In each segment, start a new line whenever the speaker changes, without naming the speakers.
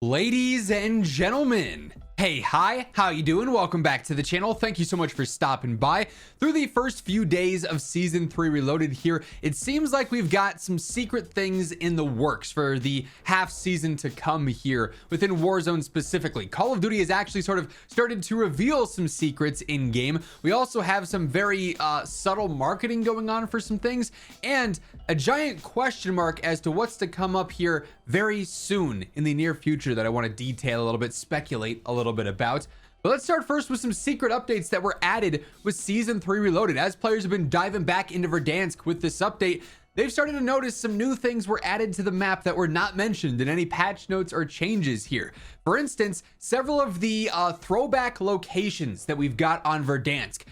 Ladies and gentlemen, hey, hi, how you doing? Welcome back to the channel. Thank you so much for stopping by. Through the first few days of season 3 reloaded here, it seems like we've got some secret things in the works for the half season to come here within Warzone specifically. Call of Duty has actually sort of started to reveal some secrets in game. We also have some very subtle marketing going on for some things, and a giant question mark as to what's to come up here very soon in the near future that I want to detail a little bit, speculate a little bit about. But let's start first with some secret updates that were added with season 3 reloaded. As players have been diving back into Verdansk with this update, they've started to notice some new things were added to the map that were not mentioned in any patch notes or changes here. For instance, several of the throwback locations that we've got on Verdansk,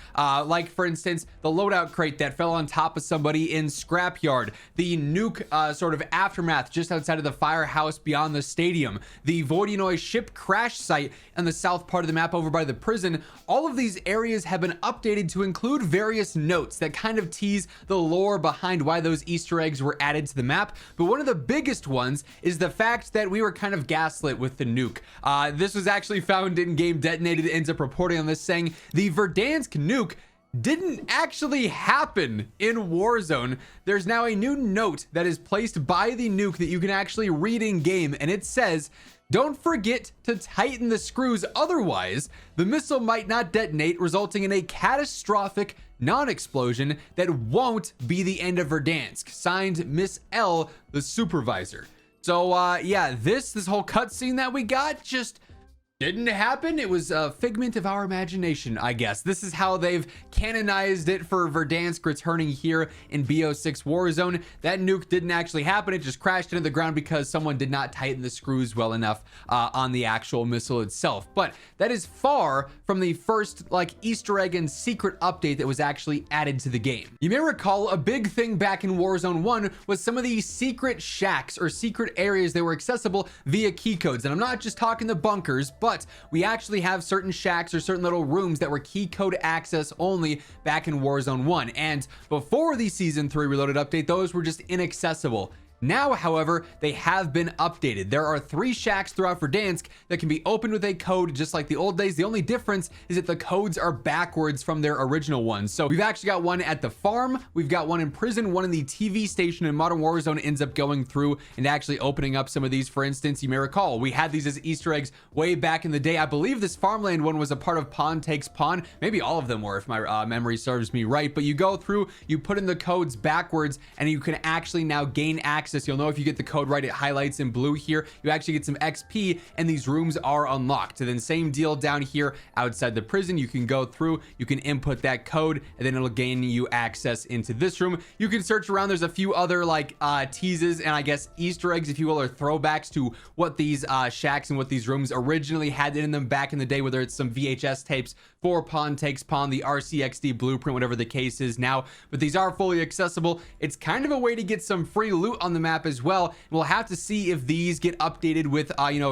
like for instance, the loadout crate that fell on top of somebody in Scrapyard, the nuke sort of aftermath just outside of the firehouse beyond the stadium, the Voidinoy ship crash site on the south part of the map over by the prison. All of these areas have been updated to include various notes that kind of tease the lore behind why those Easter eggs were added to the map. But one of the biggest ones is the fact that we were kind of gaslit with the nuke. This was actually found in game detonated. Ends up reporting on this saying the Verdansk nuke didn't actually happen in Warzone. There's now a new note that is placed by the nuke that you can actually read in game, and it says, "Don't forget to tighten the screws, otherwise the missile might not detonate, resulting in a catastrophic non-explosion that won't be the end of Verdansk. Signed, Miss L, the supervisor." So yeah, this whole cutscene that we got just didn't happen. It was a figment of our imagination, I guess. This is how they've canonized it for Verdansk returning here in BO6 Warzone. That nuke didn't actually happen. It just crashed into the ground because someone did not tighten the screws well enough on the actual missile itself. But that is far from the first Easter egg and secret update that was actually added to the game. You may recall a big thing back in Warzone 1 was some of the secret shacks or secret areas that were accessible via key codes. And I'm not just talking the bunkers, but we actually have certain shacks or certain little rooms that were key code access only back in Warzone 1. And before the season 3 reloaded update, those were just inaccessible. Now, however, they have been updated. There are 3 shacks throughout Verdansk that can be opened with a code just like the old days. The only difference is that the codes are backwards from their original ones. So we've actually got one at the farm, we've got one in prison, one in the TV station, and Modern Warzone ends up going through and actually opening up some of these. For instance, you may recall we had these as Easter eggs way back in the day. I believe this farmland one was a part of Pawn Takes Pawn. Maybe all of them were, if my memory serves me right. But you go through, you put in the codes backwards, and you can actually now gain access. You'll know if you get the code right, it highlights in blue here. You actually get some XP, and these rooms are unlocked. And then same deal down here outside the prison. You can go through, you can input that code, and then it'll gain you access into this room. You can search around. There's a few other teases and I guess Easter eggs, if you will, or throwbacks to what these shacks and what these rooms originally had in them back in the day, whether it's some VHS tapes for Pawn Takes Pawn, the RCXD blueprint, whatever the case is now. But these are fully accessible. It's kind of a way to get some free loot on the map as well. We'll have to see if these get updated with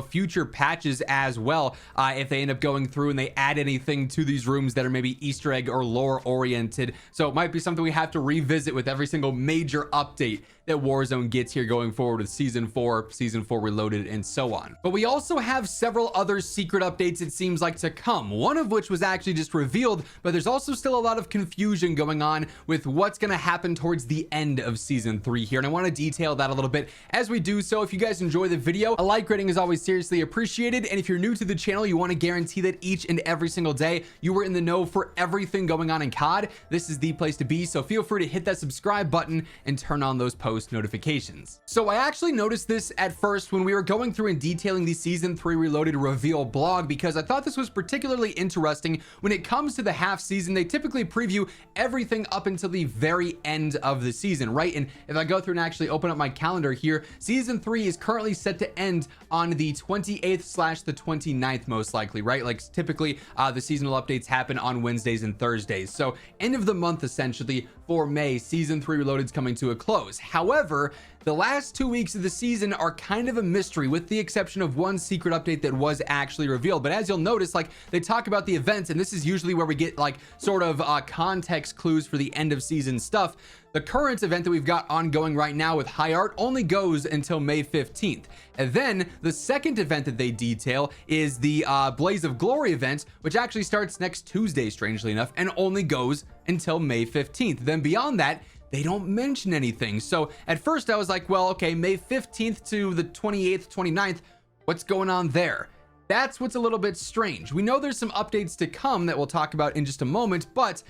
future patches as well, if they end up going through and they add anything to these rooms that are maybe Easter egg or lore oriented. So it might be something we have to revisit with every single major update that Warzone gets here going forward with season 4 reloaded, and so on. But we also have several other secret updates, it seems like, to come, one of which was actually just revealed, but there's also still a lot of confusion going on with what's going to happen towards the end of season 3 here, and I want to detail that a little bit as we do so. If you guys enjoy the video, a like rating is always seriously appreciated, and if you're new to the channel, you want to guarantee that each and every single day you were in the know for everything going on in COD, this is the place to be. So feel free to hit that subscribe button and turn on those post notifications. So I actually noticed this at first when we were going through and detailing the season 3 reloaded reveal blog, because I thought this was particularly interesting. When it comes to the half season, they typically preview everything up until the very end of the season, right? And if I go through and actually open up my calendar here, season 3 is currently set to end on the 28th / the 29th, most likely, right? Like typically the seasonal updates happen on Wednesdays and Thursdays. So end of the month essentially for May, season 3 reloaded is coming to a close. However, the last 2 weeks of the season are kind of a mystery, with the exception of one secret update that was actually revealed. But as you'll notice, like, they talk about the events, and this is usually where we get like sort of context clues for the end of season stuff. The current event that we've got ongoing right now with High Art only goes until May 15th. And then the second event that they detail is the Blaze of Glory event, which actually starts next Tuesday, strangely enough, and only goes until May 15th. Then beyond that, they don't mention anything. So at first I was like, well, okay, May 15th to the 28th, 29th, what's going on there? That's what's a little bit strange. We know there's some updates to come that we'll talk about in just a moment, but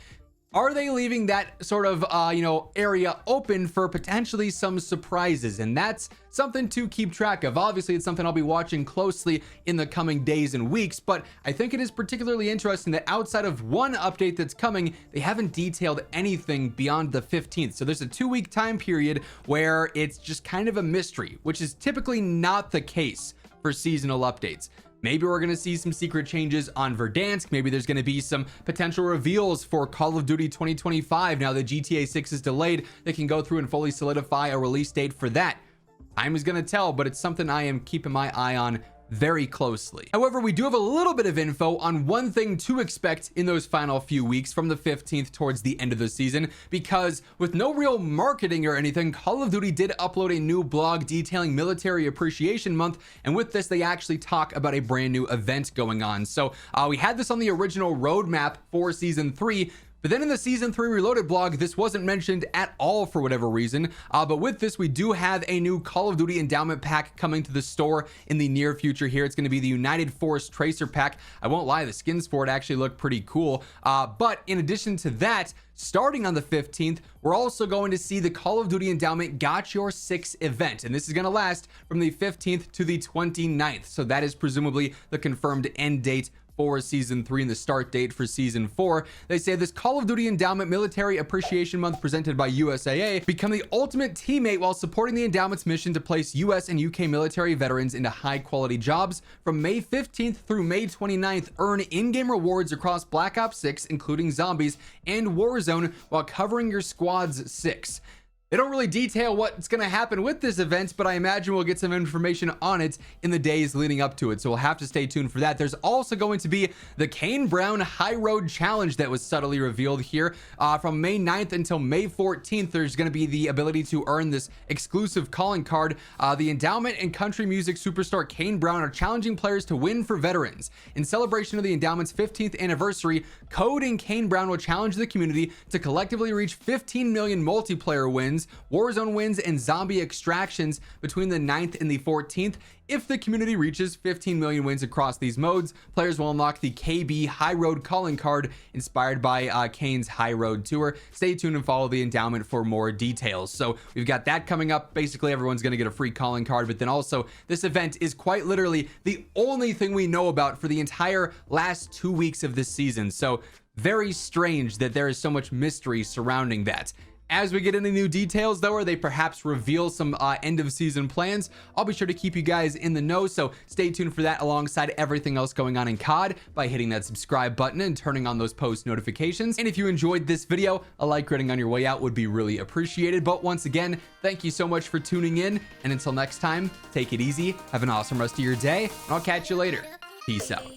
are they leaving that sort of, area open for potentially some surprises? And that's something to keep track of. Obviously, it's something I'll be watching closely in the coming days and weeks, but I think it is particularly interesting that outside of one update that's coming, they haven't detailed anything beyond the 15th. So there's a 2-week time period where it's just kind of a mystery, which is typically not the case for seasonal updates. Maybe we're going to see some secret changes on Verdansk. Maybe there's going to be some potential reveals for Call of Duty 2025. Now that GTA 6 is delayed, they can go through and fully solidify a release date for that. Time is going to tell, but it's something I am keeping my eye on very closely. However, we do have a little bit of info on one thing to expect in those final few weeks from the 15th towards the end of the season, because with no real marketing or anything, Call of Duty did upload a new blog detailing Military Appreciation Month, and with this they actually talk about a brand new event going on. So we had this on the original roadmap for season 3, but then in the Season 3 Reloaded blog, this wasn't mentioned at all for whatever reason. But with this, we do have a new Call of Duty endowment pack coming to the store in the near future here. It's going to be the United Force Tracer pack. I won't lie, the skins for it actually look pretty cool. But in addition to that, starting on the 15th, we're also going to see the Call of Duty Endowment Got Your 6 event. And this is going to last from the 15th to the 29th. So that is presumably the confirmed end date for season 3 and the start date for season 4. They say this Call of Duty Endowment Military Appreciation Month presented by USAA become the ultimate teammate while supporting the endowment's mission to place US and UK military veterans into high quality jobs. From May 15th through May 29th, earn in-game rewards across Black Ops 6, including zombies, and Warzone while covering your squad's 6. They don't really detail what's going to happen with this event, but I imagine we'll get some information on it in the days leading up to it, so we'll have to stay tuned for that. There's also going to be the Kane Brown High Road Challenge that was subtly revealed here. From May 9th until May 14th, there's going to be the ability to earn this exclusive calling card. The Endowment and country music superstar Kane Brown are challenging players to win for veterans. In celebration of the Endowment's 15th anniversary, Code and Kane Brown will challenge the community to collectively reach 15 million multiplayer wins, Warzone wins, and zombie extractions between the 9th and the 14th. If the community reaches 15 million wins across these modes, players will unlock the KB High Road calling card inspired by Kane's High Road tour. Stay tuned and follow the endowment for more details. So we've got that coming up. Basically, everyone's going to get a free calling card, but then also this event is quite literally the only thing we know about for the entire last 2 weeks of this season. So very strange that there is so much mystery surrounding that. As we get into new details, though, or they perhaps reveal some end of season plans, I'll be sure to keep you guys in the know, so stay tuned for that alongside everything else going on in COD by hitting that subscribe button and turning on those post notifications. And if you enjoyed this video, a like rating on your way out would be really appreciated. But once again, thank you so much for tuning in, and until next time, take it easy, have an awesome rest of your day, and I'll catch you later. Peace out.